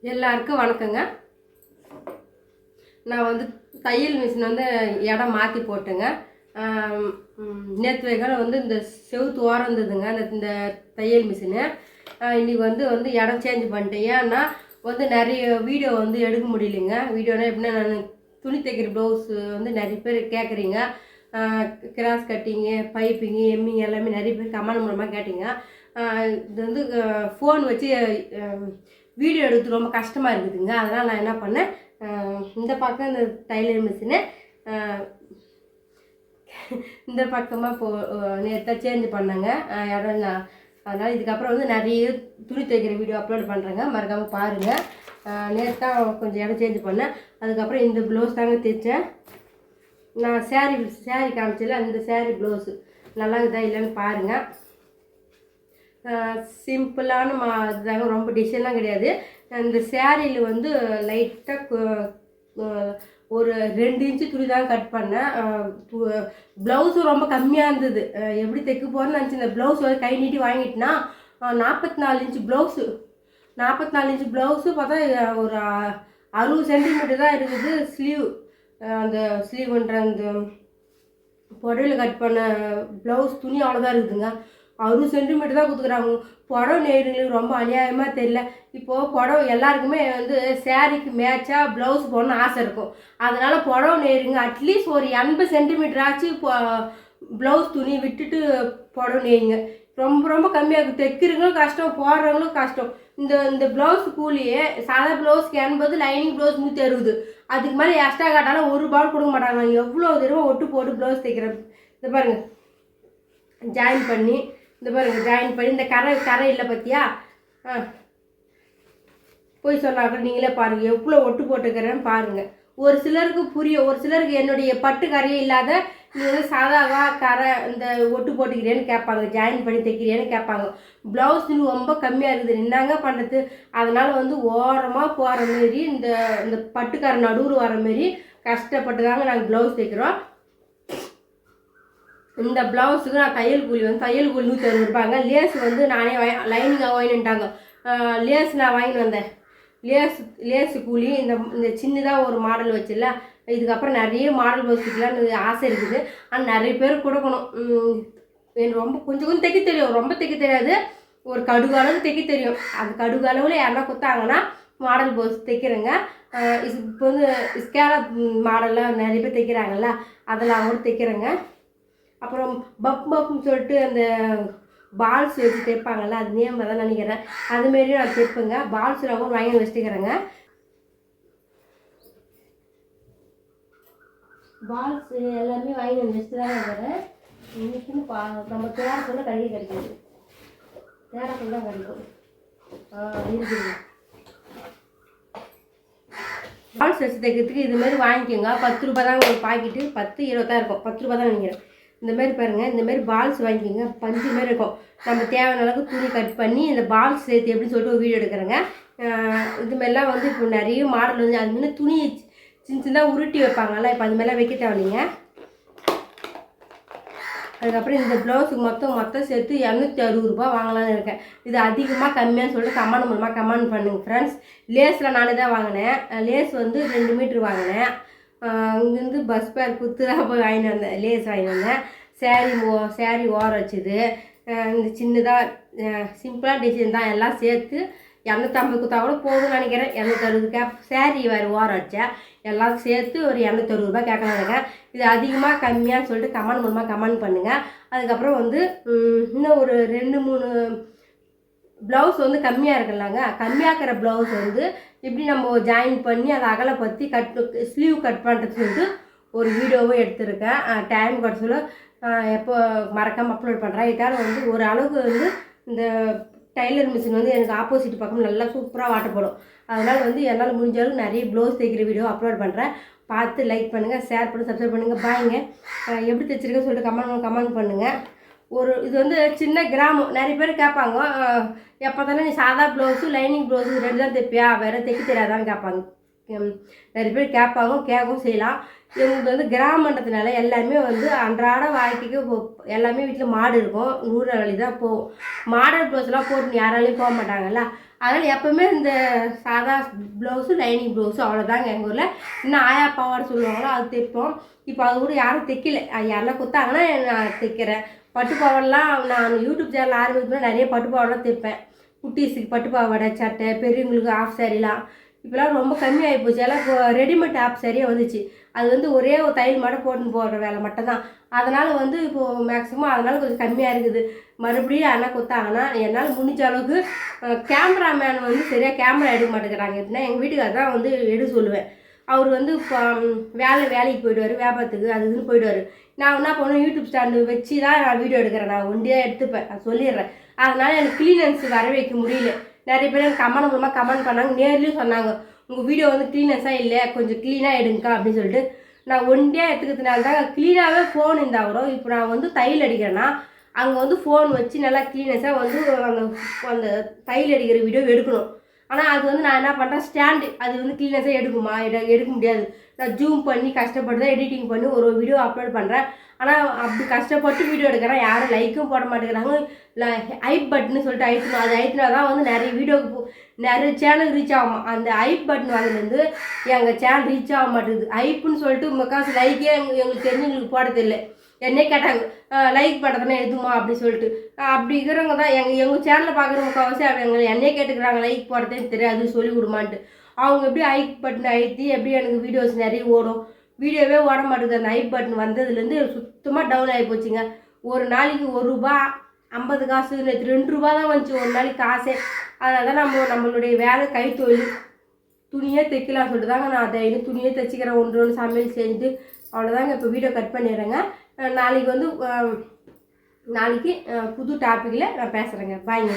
எல்லாருக்கும் வணக்கங்க. நான் வந்து தையல் மிஷின் வந்து இடம் மாற்றி போட்டுங்க. நேற்று வைக்கால வந்து இந்த செவுத்து ஓரம் இருந்ததுங்க இந்த தையல் மிஷினு. இன்றைக்கி வந்து இடம் சேஞ்ச் பண்ணிட்டேன். ஏன்னா வந்து நிறைய வீடியோ வந்து எடுக்க முடியலைங்க. வீடியோனா எப்படின்னா, நான் துணி தைக்கிற ப்ளவுஸு வந்து நிறைய பேர் கேட்குறீங்க. கிராஸ் கட்டிங்கு, பைப்பிங்கு, எம்மிங் எல்லாமே நிறைய பேர் கமெண்ட் மூலமாக கேட்டிங்க. இது வந்து ஃபோன் வச்சு வீடியோ எடுத்து ரொம்ப கஷ்டமாக இருக்குதுங்க. அதனால் நான் என்ன பண்ணேன், இந்த பக்கம் இந்த டைலர் மிஷினு இந்த பக்கமாக நேற்று சேஞ்ச் பண்ணேங்க இடம். அதனால் இதுக்கப்புறம் வந்து நிறைய துணி தைக்கிற வீடியோ அப்லோட் பண்ணுறேங்க, மறக்காமல் பாருங்கள். நேற்று தான் கொஞ்சம் இடம் சேஞ்ச் பண்ணேன். அதுக்கப்புறம் இந்த ப்ளவுஸ் தாங்க தைச்சேன். நான் சேரீ காமிச்சல அந்த சேரீ ப்ளவுஸு நல்லா இருக்குதா இல்லைன்னு பாருங்கள். சிம்பிளான இதுதாங்க, ரொம்ப டிசைன்லாம் கிடையாது. இந்த சேரீயில் வந்து லைட்டாக ஒரு 2 இன்ச்சு துணி தான் கட் பண்ணேன். ப்ளவுஸும் ரொம்ப கம்மியாக இருந்தது. எப்படி தைக்க போகிறேன்னு நினச்சி இந்த ப்ளவுஸ் வந்து கை நீட்டி வாங்கிட்டுனா 44 இன்ச்சு ப்ளவுஸு. 44 இன்ச்சு ப்ளவுஸு பார்த்தா ஒரு 60 சென்டிமீட்டர் தான் இருக்குது ஸ்லீவ். அந்த ஸ்லீவ்ன்ற அந்த புடவையில் கட் பண்ண ப்ளவுஸ் துணி அவ்வளோதான் இருக்குதுங்க. 60 சென்டிமீட்டர் தான் கொடுத்துக்குறாங்க. புடவை நெய்கிறவங்களுக்கு ரொம்ப அநியாயமாக தெரியல. இப்போது புடவை எல்லாருக்குமே வந்து சேரீக்கு மேட்சாக ப்ளவுஸ் போடணும்னு ஆசை இருக்கும். அதனால் புடவை நெய்கிறவங்க அட்லீஸ்ட் ஒரு 80 சென்டிமீட்டர் ஆச்சு ப்ளவுஸ் துணி விட்டுட்டு புடவை நெய்யுங்க. ரொம்ப ரொம்ப கம்மியாக இருக்குது. தைக்கிறவங்களும் கஷ்டம், போடுறவங்களும் கஷ்டம். இந்த ப்ளவுஸ் கூலியே சாதா ப்ளவுஸ்க்கு 80, லைனிங் ப்ளவுஸ் 160. அதுக்கு மேலே எக்ஸ்ட்ரா காட்டாலும் ஒரு ரூபாய் கொடுக்க மாட்டாங்க. எவ்வளோ தூரமாக ஒட்டு போட்டு ப்ளவுஸ் தைக்கிறேன். இந்த பாருங்கள், ஜாயின் பண்ணி இந்த கரை இல்லை பார்த்தியா? போய் சொன்னாக்க நீங்களே பாருங்கள் எவ்வளோ ஒட்டு போட்டுக்கிறேன்னு பாருங்கள். ஒரு சிலருக்கு புரியும், ஒரு சிலருக்கு என்னுடைய பட்டு கரையே இல்லாத நீ வந்து சாதாவா கரை இந்த ஒட்டு போட்டுக்கிறேன்னு கேட்பாங்க, ஜாயின் பண்ணி தைக்கிறேன்னு கேட்பாங்க. ப்ளவுஸ் ரொம்ப கம்மியாக இருக்குது, என்னங்க பண்ணுறது? அதனால் வந்து ஓரமாக போகிற மாரி இந்த பட்டுக்கார நடுவில் வர மாரி கஷ்டப்பட்டு தாங்க நாங்கள் ப்ளவுஸ் தைக்கிறோம். இந்த ப்ளவுஸுக்கு நான் தையல் கூலி 160 ரூபாங்க. லேஸ் வந்து நானே லைனிங்காக வாங்கினுட்டாங்க. லேஸ் நான் வாங்கிட்டு வந்தேன். லேஸு கூலி இந்த சின்னதாக ஒரு மாடல் வச்சுல. இதுக்கப்புறம் நிறைய மாடல் வச்சுக்கலான்னு ஆசை இருக்குது. ஆனால் நிறைய பேர் கொடுக்கணும். எனக்கு ரொம்ப கொஞ்சம் தைக்க தெரியும், ரொம்ப தைக்க தெரியாது. ஒரு கடுகு அளவு தைக்க தெரியும். அது கடுகு அளவில் யாருன்னா கொடுத்தாங்கன்னா மாடல் ப்ளவுஸ் தைக்கிறேங்க. இப்போ வந்து ஸ்கேலப் மாடல்லாம் நிறைய பேர் தைக்கிறாங்கல்ல, அதெல்லாம் கூட தைக்கிறேங்க. அப்புறம் பப்புன்னு சொல்லிட்டு அந்த பால்ஸ் வச்சு தைப்பாங்கள்ல, அது நேம் தான் நினைக்கிறேன். அதுமாரி நான் தைப்பேங்க. பால்ஸ் கூட வாங்கி வச்சுக்கிறேங்க. பால்ஸ் எல்லாமே வாங்கி வச்சுட்டு தான் வரேன். இன்னைக்குன்னு நம்ம தேடக்குள்ள கிடைக்காது. தேடக்குள்ள தான் கிடைக்கும். இருக்குதுங்க. பால்ஸ் வச்சு தைக்கிறதுக்கு இதுமாரி வாங்கிக்கோங்க. 10 ரூபா தாங்க ஒரு பாக்கெட்டு. 10, 20 தான் இருக்கும். 10 ரூபா தான் நினைக்கிறேன். இந்தமாரி பாருங்கள், இந்தமாரி பால்ஸ் வாங்கிக்கோங்க. பஞ்சு மாரி இருக்கும். நம்ம தேவையான அளவுக்கு துணி கட் பண்ணி இந்த பால்ஸ் சேர்த்து எப்படின்னு சொல்லிட்டு ஒரு வீடியோ எடுக்கிறேங்க. இதுமாரிலாம் வந்து இப்போ நிறைய மாடல் வந்து அது முன்னே துணி சின்னதாக உருட்டி வைப்பாங்கல்ல, இப்போ அதுமாரிலாம் வைக்க தேவையில்லைங்க. அதுக்கப்புறம் இந்த ப்ளவுஸுக்கு மொத்தம் சேர்த்து 260 ரூபா வாங்கலான்னு இருக்கேன். இது அதிகமாக கம்மியாக சொல்லிட்டு கமெண்ட் மூலமாக கமெண்ட் பண்ணுங்கள் ஃப்ரெண்ட்ஸ். லேஸில் நானே தான் வாங்கினேன். லேஸ் வந்து 2 மீட்ரு வாங்கினேன். இங்கேருந்து பஸ் பேர் குத்துதான் போய் வாங்கிட்டு வந்தேன். லேஸ் வாங்கிட்டு வந்தேன். சேரீ ஓரம் வச்சுது. இந்த சின்னதாக சிம்பிளாக டிசைன் தான். எல்லாம் சேர்த்து 250 கொடுத்தா கூட போகுதுன்னு நினைக்கிறேன். 260 சேரீ வேறு ஓரம் வச்சேன். எல்லாம் சேர்த்து ஒரு 260 ரூபா கேட்கலாங்க. இது அதிகமாக கம்மியாக சொல்லிட்டு கமெண்ட் மூலமாக கமெண்ட் பண்ணுங்கள். அதுக்கப்புறம் வந்து இன்னும் ஒரு 2-3 ப்ளவுஸ் வந்து கம்மியாக இருக்குல்லாங்க. கம்மியாக்கிற ப்ளவுஸ் வந்து இப்படி நம்ம ஜாயின் பண்ணி அதை அகலப்படுத்தி ஸ்லீவ் கட் பண்ணுறது சொல்லிட்டு ஒரு வீடியோவும் எடுத்திருக்கேன். டைம் கிடச்சல எப்போ மறக்காமல் அப்லோட் பண்ணுறேன். இதால் வந்து ஒரு அளவுக்கு வந்து இந்த டைலர் மிஷின் வந்து எனக்கு ஆப்போசிட் பக்கம் நல்லா சூப்பராக வாட்டப்படும். அதனால் வந்து என்னால் முடிஞ்ச அளவுக்கு நிறைய ப்ளவுஸ் தைக்கிற வீடியோ அப்லோட் பண்ணுறேன். பார்த்து லைக் பண்ணுங்கள், ஷேர் பண்ணி சப்ஸ்கிரைப் பண்ணுங்கள். பாய்ங்க. எப்படி தைச்சிருக்கேன்னு சொல்லிட்டு கமெண்ட் பண்ணுங்கள். இது வந்து சின்ன கிராமம். நிறைய பேர் கேட்பாங்க, எப்போ தானே நீ சாதா ப்ளவுஸு லைனிங் ப்ளவுஸு 2 தான் தைப்பியா, வேறு தைக்க தெரியாதான்னு கேட்பாங்க. நிறைய பேர் கேட்கவும் செய்யலாம். எங்களுக்கு வந்து கிராமன்றதுனால எல்லாமே வந்து அன்றாட வாழ்க்கைக்கு எல்லாமே வீட்டில் மாடு இருக்கும், ஊற வழி தான் போகும். மாடல் ப்ளவுஸ்லாம் போட்டு யாராலையும் போக மாட்டாங்கல்ல. அதனால் எப்போவுமே இந்த சாதா ப்ளவுஸு லைனிங் ப்ளவுஸு அவ்வளோதாங்க எங்கள் ஊரில். இன்னும் ஆயா பாவாடை சொல்லுவாங்களோ அது தைப்போம். இப்போ அது கூட யாரும் தைக்கல, அது யாரெல்லாம் கொடுத்தாங்கன்னா நான் தைக்கிறேன். பட்டுப்பாவாடெலாம் நான் யூடியூப் சேனல் ஆரம்பிக்கிறேன், நிறைய பட்டுப்பாவாடெலாம் தைப்பேன். குட்டீஸுக்கு பட்டுப்பாவாடை சட்டை, பெரியவங்களுக்கு ஆஃப் சாரிலாம் இப்போலாம் ரொம்ப கம்மியாகி போச்சு. எல்லாம் இப்போ ரெடிமேட் ஆஃப் சாரியாக வந்துச்சு. அது வந்து ஒரே ஒரு தையல் மட்டும் போட்டுன்னு போடுற வேலை மட்டும்தான். அதனால் வந்து இப்போது மேக்ஸிமம் அதனால் கொஞ்சம் கம்மியாக இருக்குது. மறுபடியும் யாரெல்லாம் கொடுத்தாங்கன்னா என்னால் முடிஞ்ச அளவுக்கு கேமராமேன் வந்து சரியாக கேமரா எடுக்க மாட்டேங்கிறாங்க. எப்படின்னா எங்கள் வீட்டுக்கார தான் வந்து எடுக்க சொல்லுவேன். அவர் வந்து இப்போ வேலைக்கு போயிடுவார், வியாபாரத்துக்கு அது இதுன்னு போயிடுவார். நான் என்ன பண்ணுவேன், யூடியூப் ஸ்டாண்டு வச்சு தான் நான் வீடியோ எடுக்கிறேன். நான் ஒண்டியாக எடுத்துப்பேன், நான் சொல்லிடுறேன். அதனால் எனக்கு க்ளீனன்ஸ் வர வைக்க முடியல. நிறைய பேர் எனக்கு கமெண்ட் மூலமாக கமெண்ட் பண்ணாங்க, நேர்லேயும் சொன்னாங்க உங்கள் வீடியோ வந்து க்ளீனஸாக இல்லை, கொஞ்சம் க்ளீனாக எடுங்கக்கா அப்படின்னு சொல்லிட்டு. நான் ஒண்டியாக எடுத்துக்கிறதுனால தான் க்ளீனாகவே ஃபோன் இருந்தால் கூட இப்போ நான் வந்து தையல் அடிக்கிறேன்னா அங்கே வந்து ஃபோன் வச்சு நல்லா க்ளீனஸாக வந்து அந்த தையல் அடிக்கிற வீடியோ எடுக்கணும். ஆனால் அது வந்து நான் என்ன பண்ணுறேன், ஸ்டாண்டு அது வந்து க்ளீனஸாக எடுக்க முடியாது. நான் ஜூம் பண்ணி கஷ்டப்பட்டு தான் எடிட்டிங் பண்ணி ஒரு வீடியோ அப்லோட் பண்ணுறேன். ஆனால் அப்படி கஷ்டப்பட்டு வீடியோ எடுக்கிறேன், யாரும் லைக்கும் போட மாட்டேங்கிறாங்க. ஐப் பட்டன்னு சொல்லிட்டு அழுத்தணும், அது அழுத்தினா தான் வந்து நிறைய சேனல் ரீச் ஆகும். அந்த ஐப் பட்டன் வாங்கிலேருந்து எங்கள் சேனல் ரீச் ஆக மாட்டேங்குது. ஐப்புன்னு சொல்லிட்டு முக்காசு லைக்கே எங்களுக்கு தெரிஞ்சவங்களுக்கு போட தெரியல. என்னே கேட்டாங்க லைக் பண்ணுறதுனா எதுமா அப்படின்னு சொல்லிட்டு. அப்படி இருக்கிறவங்க தான் எங்கள் சேனலில் பார்க்குற முக்கால்வாசி என்னையே கேட்டுக்கிறாங்க லைக் போடுறதுன்னு தெரியாது சொல்லி கொடுமான்ட்டு. அவங்க எப்படி ஐப் பட்டன் அழுத்தி எப்படி எனக்கு வீடியோஸ் நிறைய ஓடும், வீடியோவே ஓட மாட்டேங்குது. அந்த ஐப் பட்டன் வந்ததுலேருந்து சுத்தமாக டவுன் ஆகி போச்சுங்க. ஒரு நாளைக்கு ₹1 50 காசு, நேற்று ₹2 தான் வந்துச்சு ஒரு நாளைக்கு காசே. அதனால தான் நம்மளுடைய வேலை கைத்தொழில் துணியே தைக்கலாம் சொல்லிட்டு தாங்க நான் அதை துணியே தைச்சிக்கிறேன். ஒன்று சமையல் செஞ்சுட்டு அவ்வளோதாங்க. இப்போ வீடியோ கட் பண்ணிடுறேங்க. நாளைக்கு புது டாப்பிக்கில் நான் பேசுகிறேங்க. பாய்ங்க.